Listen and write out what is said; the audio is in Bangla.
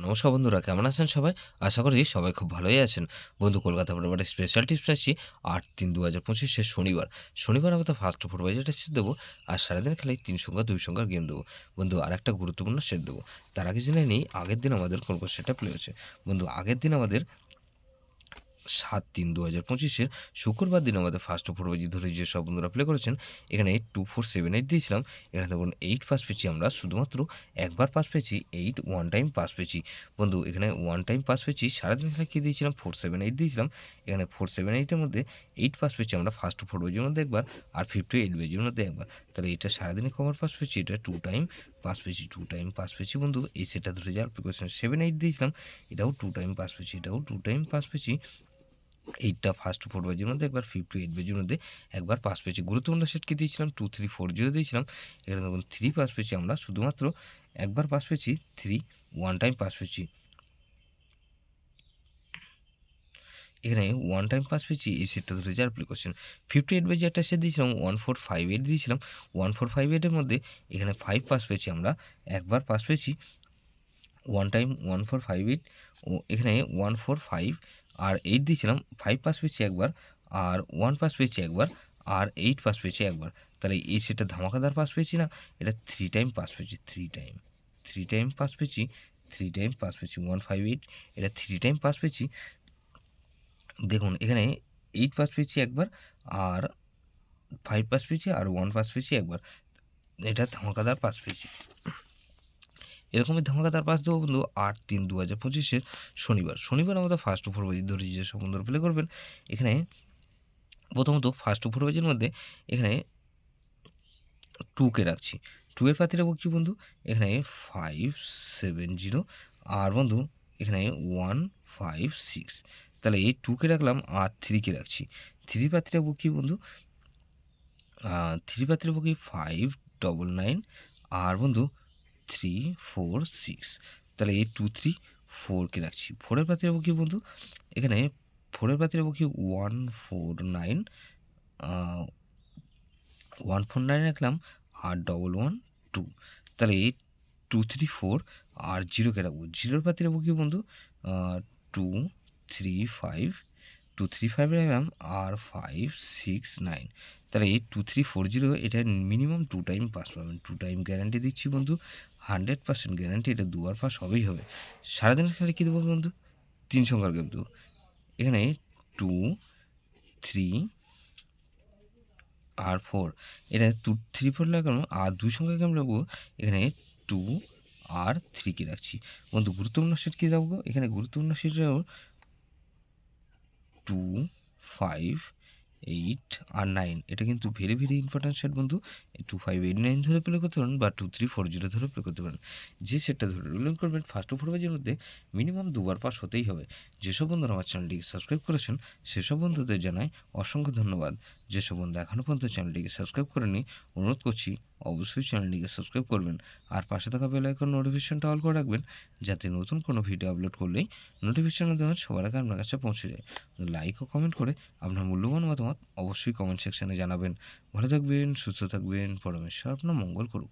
নমস্কার বন্ধুরা, কেমন আছেন সবাই? আশা করি সবাই খুব ভালোই আছেন। বন্ধু, কলকাতা পরিবারের স্পেশাল টিপস আসছি ৮-৩-২০২৫ শনিবার আমাদের ফার্স্ট ফুড বাজেটের সেট দেবো। আর সারাদিন খেলায় ৩ সংখ্যা ২ সংখ্যার গেম দেবো। বন্ধু, আরেকটা গুরুত্বপূর্ণ সেট দেবো। তার আগে জেনে নিই আগের দিন আমাদের কোন সেটটা প্লে হয়েছে। বন্ধু, আগের দিন আমাদের ৭-৩-২০২৫ শুক্রবার দিন আমাদের ফার্স্ট ফুটবল ধরে যেসব বন্ধুরা প্লে করেছেন, এখানে 2478 দিয়েছিলাম। এখানে দেখুন 8 পাস পেয়েছি আমরা, শুধুমাত্র একবার পাস পেয়েছি 8 ওয়ান টাইম পাস পেয়েছি। বন্ধু, এখানে ওয়ান টাইম পাস পেয়েছি। সারাদিন খেলায় কী দিয়েছিলাম? 478 দিয়েছিলাম। এখানে 478 এর মধ্যে 8 পাস পেয়েছি আমরা ফার্স্ট ফুটবলের মধ্যে একবার, আর 58 বেজের মধ্যে একবার। তাহলে এটা সারাদিনে কবার পাস পেয়েছি? এটা 2 টাইম পাস পেয়েছি, 2 টাইম পাস পেয়েছি বন্ধু। এই সেটটা ধরে যাওয়ার প্রিকশন 78 দিয়েছিলাম, এটাও 2 টাইম পাস পেয়েছি, এটাও 2 টাইম পাস পেয়েছি। 8টা ফার্স্ট 4 বেজের মধ্যে একবার, 58 বেজের মধ্যে একবার পাস পেয়েছি। গুরুত্বপূর্ণ সেট কি দিয়েছিলাম? 2340 দিয়েছিলাম। এখানে দেখুন 3 পাস পেয়েছি আমরা, শুধুমাত্র একবার পাস পেয়েছি 3 ওয়ান টাইম পাস পেয়েছি। এখানে ওয়ান টাইম পাস পেয়েছি, এই সেটটা ধরে যার প্রিকশন 58 বেজে একটা সেট দিয়েছিলাম, 1458 দিয়েছিলাম। 1458 এর মধ্যে এখানে 5 পাস পেয়েছি আমরা, একবার পাস পেয়েছি ওয়ান টাইম 1458। ও এখানে 145 আর 8 দিয়েছিলাম, 5 পাস পেয়েছি একবার, আর 1 পাস পেয়েছি একবার, আর 8 পাস পেয়েছি একবার। তাহলে এই সেটটা ধামাকাদার পাস পেয়েছি না? এটা 3 টাইম পাস পেয়েছি, 3 টাইম পাস পেয়েছি, 3 টাইম পাস পেয়েছি। 158 এটা 3 টাইম পাস পেয়েছি। দেখুন এখানে 8 পাস পেয়েছি একবার, আর 5 পাস পেয়েছি, আর 1 পাস পেয়েছি একবার। এটা ধামাকাদার পাস পেয়েছি। এরকমই ধামাকাদার পাস দেবো বন্ধু ৮-৩-২০২৫ শনিবার আমাদের ফার্স্ট 4 বাজি ধরে যেসব বন্ধুরা প্লে করবেন। এখানে প্রথমত ফার্স্ট 4 বাজির মধ্যে এখানে 2 কে রাখছি। 2 এর পাতি রাখবো কি বন্ধু? এখানে 570, আর বন্ধু এখানে 156। তাহলে এই 2 কে রাখলাম, আর 3 কে রাখছি। 3 পাতি রাখবো কি বন্ধু? 3 পাতি রাখবো কি 599, আর বন্ধু 346। তাহলে এই 234 কে রাখছি। 4 এর পাতি রাখবো কি বন্ধু? এখানে 4 এর পাতি রাখবো কি 149, 149 রাখলাম, আর 112। তাহলে এই 234 আর 0 কে রাখবো। 0 এর পাতি রাখবো কি বন্ধু? 235, 235 রাখলাম, আর 569। তাহলে এই 2340 এটা মিনিমাম 2 টাইম পাস পাবেন। 2 টাইম গ্যারান্টি দিচ্ছি বন্ধু, 100% গ্যারান্টি। এটা দুবার পাস হবেই হবে। সারাদিনের খেলায় কী দেবো বন্ধু? 3 সংখ্যার গেম দেবো। এখানে 2, 3 আর 4, এটা 3, 4 লাগানো, আর 2 সংখ্যার গেম রাখবো। এখানে 2 আর 3 কে রাখছি। বন্ধু, গুরুত্বপূর্ণ সেট কী রাখবো? এখানে গুরুত্বপূর্ণ সেট রাখবো 2, 5, 8 আর 9। এটা কিন্তু ভেরি ইম্পর্টেন্ট সেট বন্ধু। 2, 5, 8, 9 ধরে প্লে করতে পারেন, বা 2, 3, 4, 0 ধরে প্লে করতে পারেন। যে সেটটা ধরে রুলিং করবেন ফার্স্ট 4 বাজের মধ্যে মিনিমাম দুবার পাস হতেই হবে। যেসব বন্ধুরা আমার চ্যানেলটিকে সাবস্ক্রাইব করেছেন, সেসব বন্ধুদের জানাই অসংখ্য ধন্যবাদ। যেসব বন্ধু এখনও পর্যন্ত চ্যানেলটিকে সাবস্ক্রাইব করেনি, অনুরোধ করছি অবশ্যই চ্যানেলটিকে সাবস্ক্রাইব করবেন, আর পাশে থাকা বেল আইকন নোটিফিকেশনটা অল করে রাখবেন, যাতে নতুন কোনো ভিডিও আপলোড করলেই নোটিফিকেশন দেওয়া সবার আগে আপনার কাছে পৌঁছে যায়। লাইক ও কমেন্ট করে আপনার মূল্যবান মতামত অবশ্যই কমেন্ট সেকশনে জানাবেন। ভালো থাকবেন, সুস্থ থাকবেন, পরমেশ্বর আপনার মঙ্গল করুক।